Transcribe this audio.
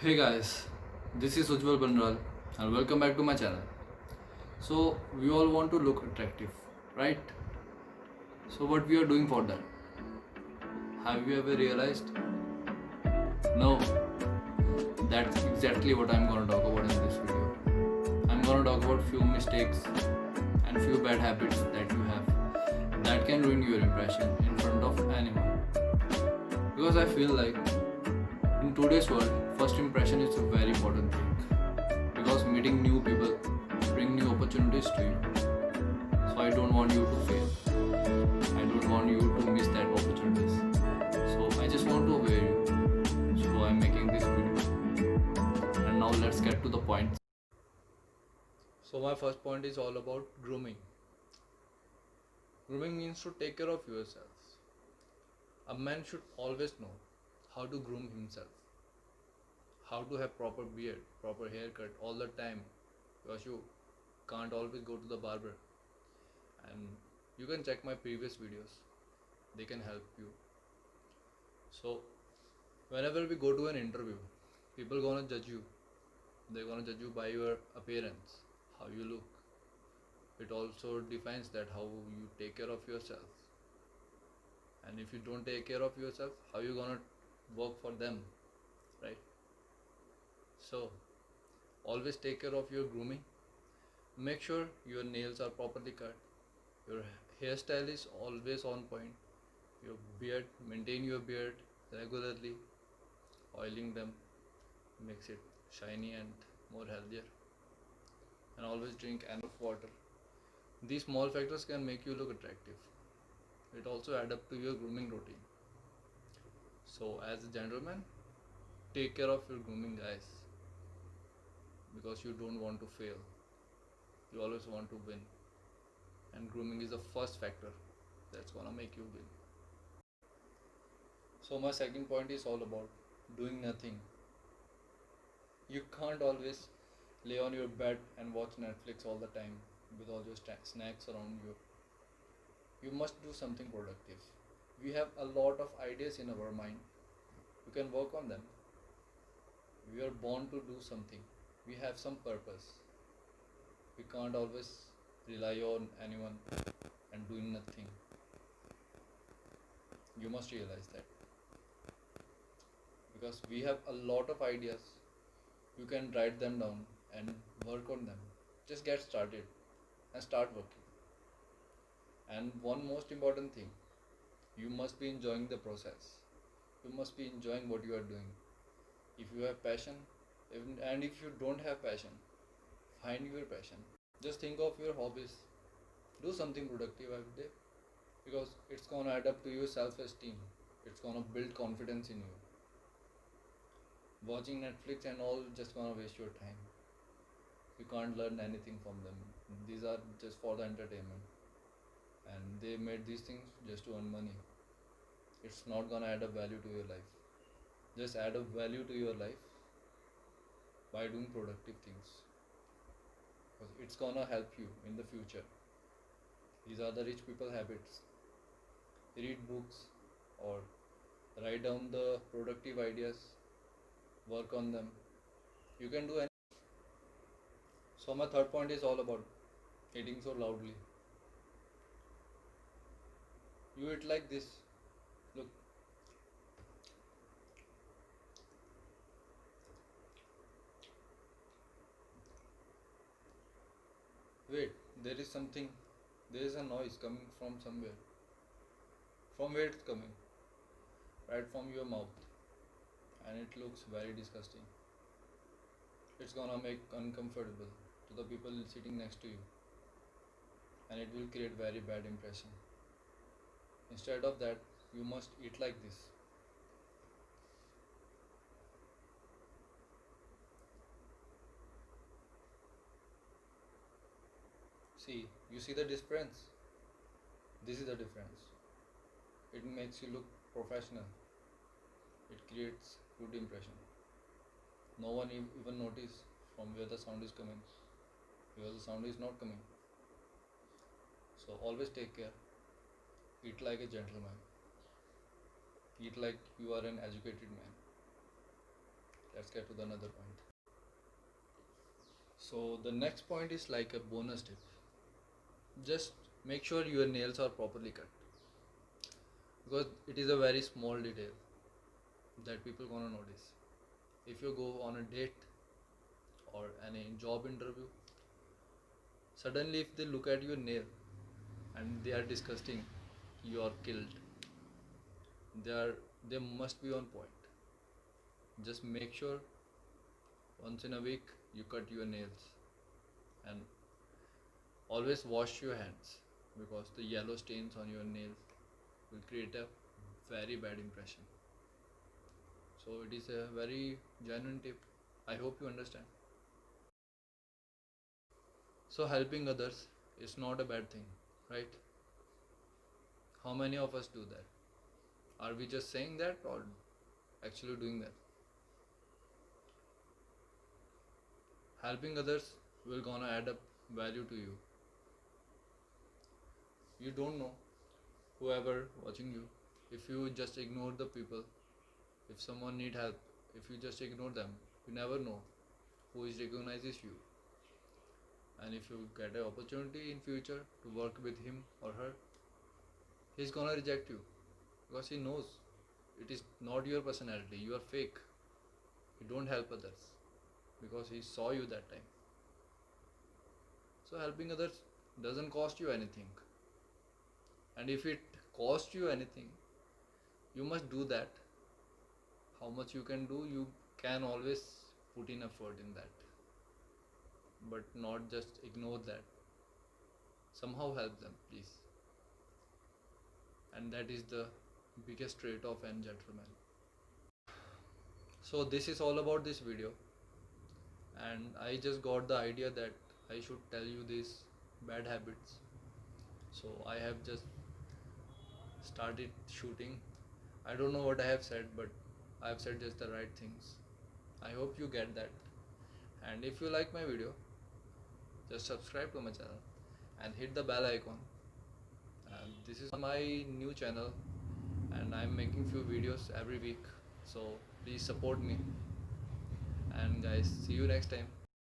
Hey guys, this is Ujjwal Banral and welcome back to my channel. So, we all want to look attractive, right? So, what we are doing for that? Have you ever realized? No, that's exactly what I'm gonna talk about in this video. I'm gonna talk about few mistakes and few bad habits that you have that can ruin your impression in front of anyone. Because I feel like in today's world, first impression is a very important thing. Because meeting new people bring new opportunities to you. So I don't want you to fail. I don't want you to miss that opportunities. So I just want to aware you. So I'm making this video. And now let's get to the point. So my first point is all about grooming. Grooming means to take care of yourselves. A man should always know how to groom himself, how to have proper beard, proper haircut all the time, because you can't always go to the barber. And you can check my previous videos, they can help you. So whenever we go to an interview, people gonna judge you. They're gonna judge you by your appearance, how you look. It also defines that how you take care of yourself. And if you don't take care of yourself, how you gonna work for them, right? So always take care of your grooming. Make sure your nails are properly cut. Your hairstyle is always on point. Your beard, maintain your beard regularly. Oiling them makes it shiny and more healthier. And always drink enough water. These small factors can make you look attractive. It also adds up to your grooming routine. So as a gentleman, take care of your grooming, guys, because you don't want to fail. You always want to win. And grooming is the first factor that's gonna make you win. So my second point is all about doing nothing. You can't always lay on your bed and watch Netflix all the time with all your snacks around you. You must do something productive. We have a lot of ideas in our mind. You can work on them. We are born to do something. We have some purpose. We can't always rely on anyone and doing nothing. You must realize that. Because we have a lot of ideas. You can write them down and work on them. Just get started and start working. And one most important thing, you must be enjoying the process. You must be enjoying what you are doing. If you have passion, and if you don't have passion, find your passion. Just think of your hobbies. Do something productive every day because it's gonna add up to your self esteem. It's gonna build confidence in you. Watching Netflix and all just gonna waste your time. You can't learn anything from them. These are just for the entertainment. And they made these things just to earn money. It's not gonna add a value to your life. Just add a value to your life by doing productive things. Because it's gonna help you in the future. These are the rich people habits. Read books or write down the productive ideas, work on them. You can do anything. So my third point is all about eating so loudly. You eat like this. Look, wait, there is something, there is a noise coming from somewhere. From where it's coming? Right from your mouth. And it looks very disgusting. It's gonna make uncomfortable to the people sitting next to you. And it will create very bad impression. Instead of that, you must eat like this. See, you see the difference? This is the difference. It makes you look professional. It creates good impression. No one even notice from where the sound is coming, because the sound is not coming. So always take care. Eat like a gentleman. Eat like you are an educated man. let's get to the another point. So the next point is like a bonus tip. Just make sure your nails are properly cut, because it is a very small detail that people gonna notice. If you go on a date or any job interview, suddenly if they look at your nail and they are disgusting, you are killed. They are they must be on point. Just make sure once in a week you cut your nails, and always wash your hands, because the yellow stains on your nails will create a very bad impression. So it is a very genuine tip. I hope you understand. So helping others is not a bad thing, right? How many of us do that? Are we just saying that or actually doing that? Helping others will gonna add up value to you. You don't know whoever watching you. If you just ignore the people, if someone need help, if you just ignore them, you never know who is recognizes you. And if you get an opportunity in future to work with him or her, he's gonna reject you, because he knows it is not your personality, you are fake. You don't help others because he saw you that time. So helping others doesn't cost you anything, and if it costs you anything, you must do that. How much you can do, you can always put in effort in that, but not just ignore that. Somehow help them, please. And that is the biggest trait of an gentleman. So this is all about this video, and I just got the idea that I should tell you these bad habits. So I have just started shooting. I don't know what I have said, but I have said just the right things. I hope you get that. And if you like my video, just subscribe to my channel and hit the bell icon. And this is my new channel, and I'm making few videos every week. So please support me. And guys, see you next time.